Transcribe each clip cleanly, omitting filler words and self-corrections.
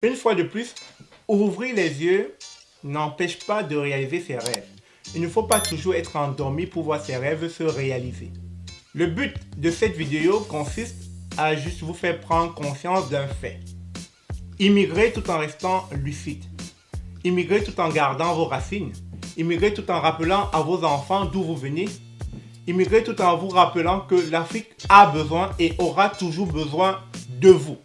Une fois de plus, ouvrir les yeux n'empêche pas de réaliser ses rêves. Il ne faut pas toujours être endormi pour voir ses rêves se réaliser. Le but de cette vidéo consiste à juste vous faire prendre conscience d'un fait. Immigrer tout en restant lucide. Immigrer tout en gardant vos racines. Immigrer tout en rappelant à vos enfants d'où vous venez. Immigrer tout en vous rappelant que l'Afrique a besoin et aura toujours besoin de vous.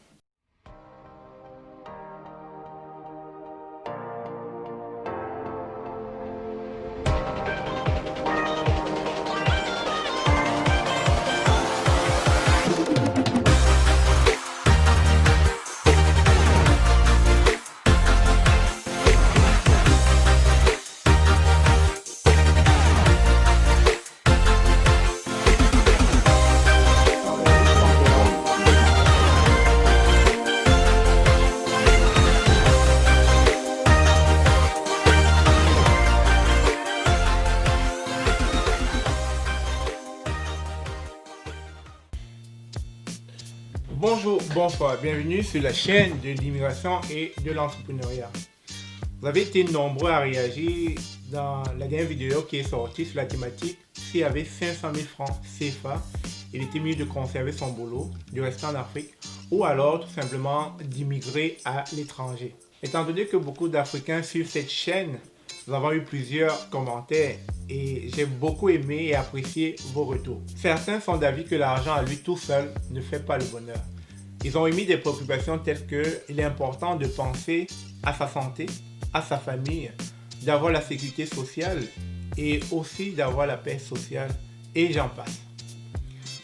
Bonjour, bonsoir, bienvenue sur la chaîne de l'immigration et de l'entrepreneuriat. Vous avez été nombreux à réagir dans la dernière vidéo qui est sortie sur la thématique s'il y avait 500 000 francs CFA, il était mieux de conserver son boulot, de rester en Afrique ou alors tout simplement d'immigrer à l'étranger. Étant donné que beaucoup d'Africains suivent cette chaîne, nous avons eu plusieurs commentaires et j'ai beaucoup aimé et apprécié vos retours. Certains sont d'avis que l'argent à lui tout seul ne fait pas le bonheur. Ils ont émis des préoccupations telles qu'il est important de penser à sa santé, à sa famille, d'avoir la sécurité sociale et aussi d'avoir la paix sociale et j'en passe.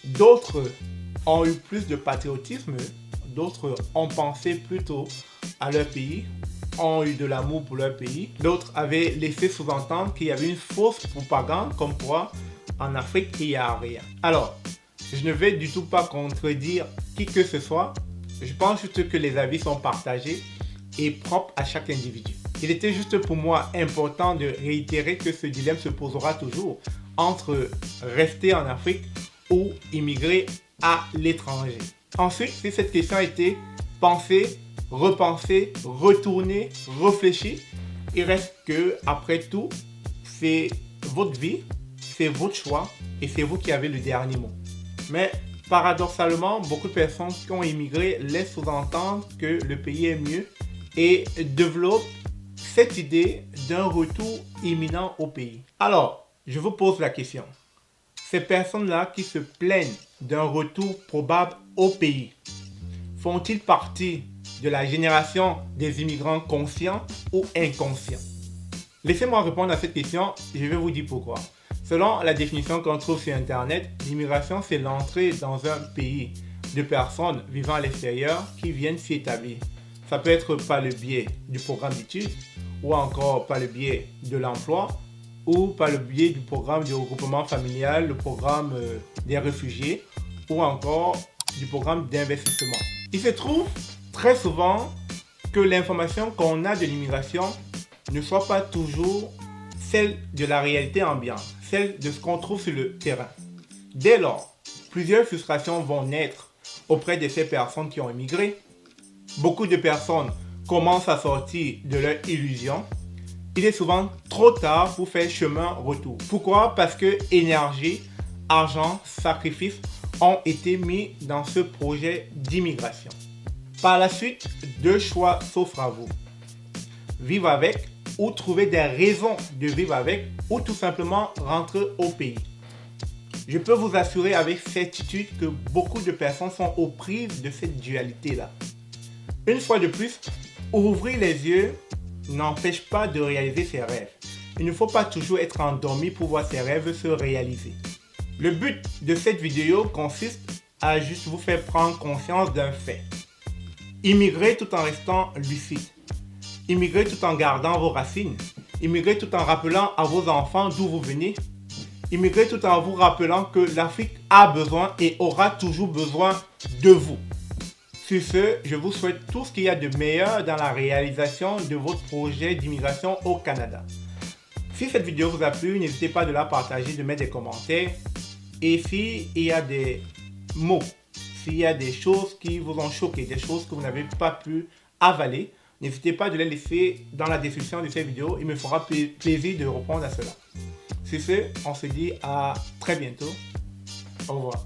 D'autres ont eu plus de patriotisme, d'autres ont pensé plutôt à leur pays, ont eu de l'amour pour leur pays. D'autres avaient laissé sous-entendre qu'il y avait une fausse propagande comme quoi en Afrique il n'y a rien. Alors, je ne vais du tout pas contredire qui que ce soit. Je pense juste que les avis sont partagés et propres à chaque individu. Il était juste pour moi important de réitérer que ce dilemme se posera toujours entre rester en Afrique ou immigrer à l'étranger. Ensuite, si cette question a été pensée, repenser, retourner, réfléchir, il reste que, après tout, c'est votre vie, c'est votre choix et c'est vous qui avez le dernier mot. Mais paradoxalement, beaucoup de personnes qui ont immigré laissent sous-entendre que le pays est mieux et développent cette idée d'un retour imminent au pays. Alors, je vous pose la question. Ces personnes-là qui se plaignent d'un retour probable au pays, font-ils partie de la génération des immigrants conscients ou inconscients? Laissez-moi répondre à cette question et je vais vous dire pourquoi. Selon la définition qu'on trouve sur Internet, l'immigration c'est l'entrée dans un pays de personnes vivant à l'extérieur qui viennent s'y établir. Ça peut être par le biais du programme d'études ou encore par le biais de l'emploi ou par le biais du programme de regroupement familial, le programme des réfugiés ou encore du programme d'investissement. Il se trouve très souvent que l'information qu'on a de l'immigration ne soit pas toujours celle de la réalité ambiante, celle de ce qu'on trouve sur le terrain. Dès lors, plusieurs frustrations vont naître auprès de ces personnes qui ont immigré. Beaucoup de personnes commencent à sortir de leur illusion. Il est souvent trop tard pour faire chemin retour. Pourquoi? Parce que énergie, argent, sacrifices ont été mis dans ce projet d'immigration. Par la suite, deux choix s'offrent à vous. Vivre avec ou trouver des raisons de vivre avec ou tout simplement rentrer au pays. Je peux vous assurer avec certitude que beaucoup de personnes sont aux prises de cette dualité-là. Une fois de plus, ouvrir les yeux n'empêche pas de réaliser ses rêves. Il ne faut pas toujours être endormi pour voir ses rêves se réaliser. Le but de cette vidéo consiste à juste vous faire prendre conscience d'un fait. Immigrer tout en restant lucide. Immigrer tout en gardant vos racines. Immigrer tout en rappelant à vos enfants d'où vous venez. Immigrer tout en vous rappelant que l'Afrique a besoin et aura toujours besoin de vous. Sur ce, je vous souhaite tout ce qu'il y a de meilleur dans la réalisation de votre projet d'immigration au Canada. Si cette vidéo vous a plu, n'hésitez pas de la partager, de mettre des commentaires. Et s'il y a des mots, s'il y a des choses qui vous ont choqué, des choses que vous n'avez pas pu avaler, N'hésitez pas de les laisser dans la description de cette vidéo. Il me fera plaisir de répondre à cela. Sur ce, on se dit à très bientôt. Au revoir.